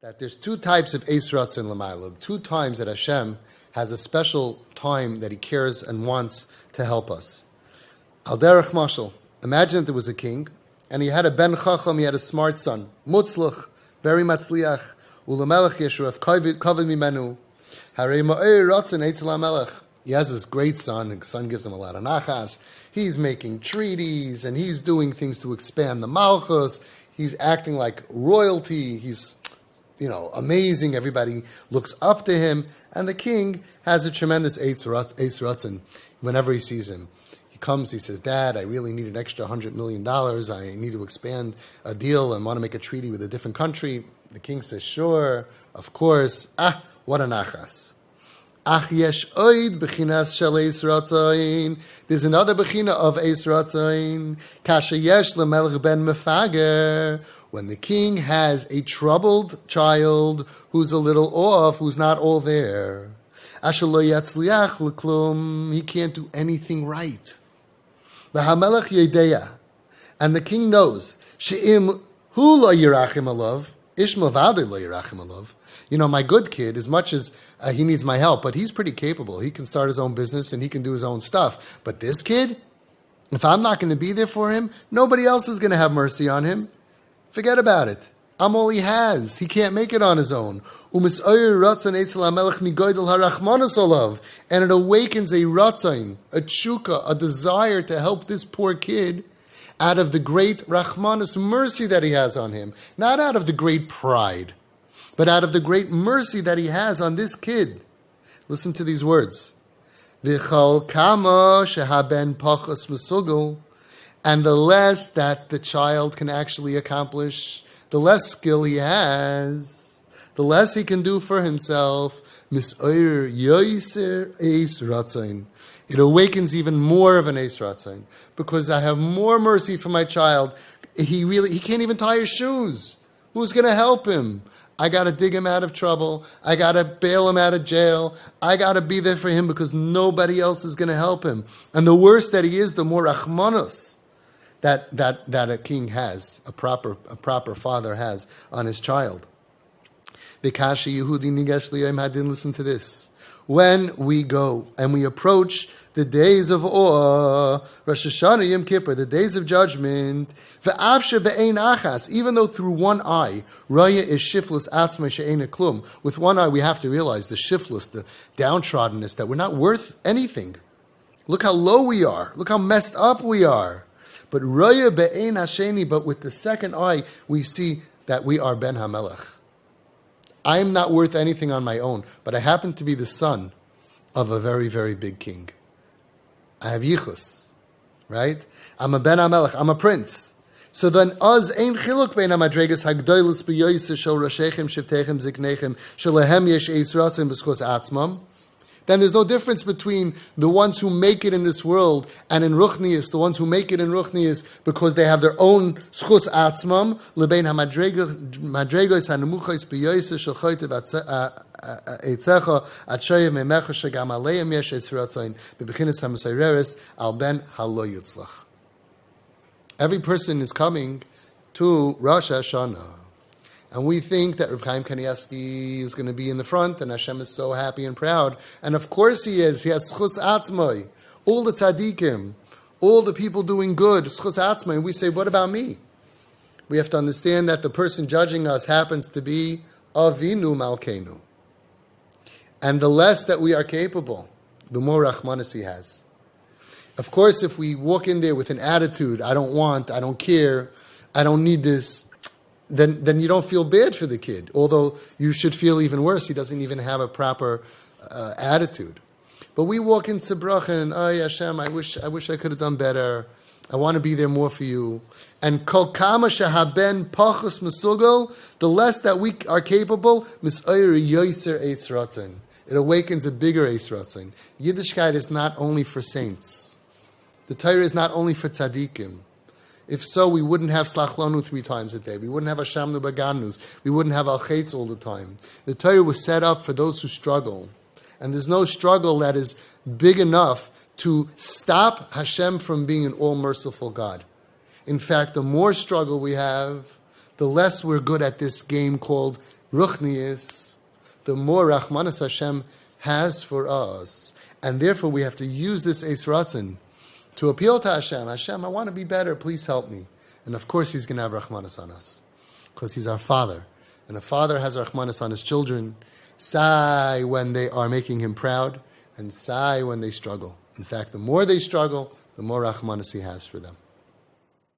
that there's two types of Eis Ratzon L'mayla, two times that Hashem has a special time that He cares and wants to help us. Al derech mashal, imagine that there was a king, and he had a ben chacham, he had a smart son, mutzlach, very matzliach, u'lemelech yeshuraf kavod mimenu, harei ma'ir ratzon eitzel hamelech. He has this great son, and the son gives him a lot of nachas. He's making treaties, and he's doing things to expand the malchus. He's acting like royalty. He's, amazing. Everybody looks up to him. And the king has a tremendous Eis Ratzon whenever he sees him. He comes, he says, Dad, I really need an extra $100 million. I need to expand a deal and want to make a treaty with a different country. The king says, sure, of course. What a nachas. There's another bechina of Eis Ratzon. Kasha yesh lemelech ben mefager. When the king has a troubled child who's a little off, who's not all there. Asher lo yatzliach l'klum. He can't do anything right. V'hamelech yedeya. And the king knows. She'im hu lo yirachim alav. Ish mavadeh lo yirachim alav. My good kid, as much as he needs my help, but he's pretty capable. He can start his own business and he can do his own stuff. But this kid, if I'm not going to be there for him, nobody else is going to have mercy on him. Forget about it. I'm all he has. He can't make it on his own. And it awakens a ratzon, a tshuka, a desire to help this poor kid out of the great rachmanis mercy that he has on him. Not out of the great pride, but out of the great mercy that he has on this kid. Listen to these words. V'chol kama shehaben pachos mesugel. And the less that the child can actually accomplish, the less skill he has, the less he can do for himself. Mis'oyer yoiser Eis Ratzon. It awakens even more of an Eis Ratzon. Because I have more mercy for my child. He can't even tie his shoes. Who's going to help him? I got to dig him out of trouble. I got to bail him out of jail. I got to be there for him because nobody else is going to help him. And the worse that he is, the more rachmanos that a king has, a proper father has on his child. B'kasha Yehudi nigash liyom hadin. Listen to this. When we go and we approach the days of awe, Rosh Hashanah, Yom Kippur, the days of judgment, ve'avshe be'ein achas, even though through one eye, raya is shiflus atzma she'eina klum. With one eye, we have to realize the shiflus, the downtroddenness, that we're not worth anything. Look how low we are. Look how messed up we are. But raya be'ein hasheni, but with the second eye, we see that we are ben hamelech. I am not worth anything on my own, but I happen to be the son of a very, very big king. I have yichus, right? I'm a ben hamelech. I'm a prince. So then, az ein chiluk bein hamadregas hagdoilus b'yoyis shel roshechem shivtechem ziknechem shelehem yesh eis ratzon b'schos atzmam. Then there's no difference between the ones who make it in this world and in Ruchnius, the ones who make it in Ruchnius because they have their own schus atzmam, lebein hamadregos hanemuchos b'yoyis shel choytev eitzecha atshoyev memecha shegam aleim yesh eis ratzon b'bechinas hamasayreres al ben halo yutzlach. Every person is coming to Rosh Hashanah. And we think that Reb Chaim Kanievsky is going to be in the front, and Hashem is so happy and proud. And of course he is. He has schus atzmai. All the tzaddikim, all the people doing good, schus atzmai. And we say, what about me? We have to understand that the person judging us happens to be Avinu Malkeinu. And the less that we are capable, the more rachmanis he has. Of course, if we walk in there with an attitude, I don't care, I don't need this, then you don't feel bad for the kid. Although you should feel even worse. He doesn't even have a proper attitude. But we walk into bracha and, oh Hashem, I wish I could have done better. I want to be there more for you. And kol kama shehaben pachos mesugel, the less that we are capable, mis'oyer yoiser eis ratzon. It awakens a bigger eis ratzon. Yiddishkeit is not only for saints. The Torah is not only for tzaddikim. If so, we wouldn't have Slachlanu 3 times a day. We wouldn't have Hashamnu Baganus. We wouldn't have Al-Chetz all the time. The Torah was set up for those who struggle. And there's no struggle that is big enough to stop Hashem from being an all-merciful God. In fact, the more struggle we have, the less we're good at this game called ruchnius, the more Rahmanas Hashem has for us. And therefore we have to use this Eis Ratzon to appeal to Hashem. Hashem, I want to be better, please help me. And of course He's going to have Rahmanas on us, because He's our Father. And a father has Rahmanas on his children. Sigh when they are making Him proud, and sigh when they struggle. In fact, the more they struggle, the more Rahmanas He has for them.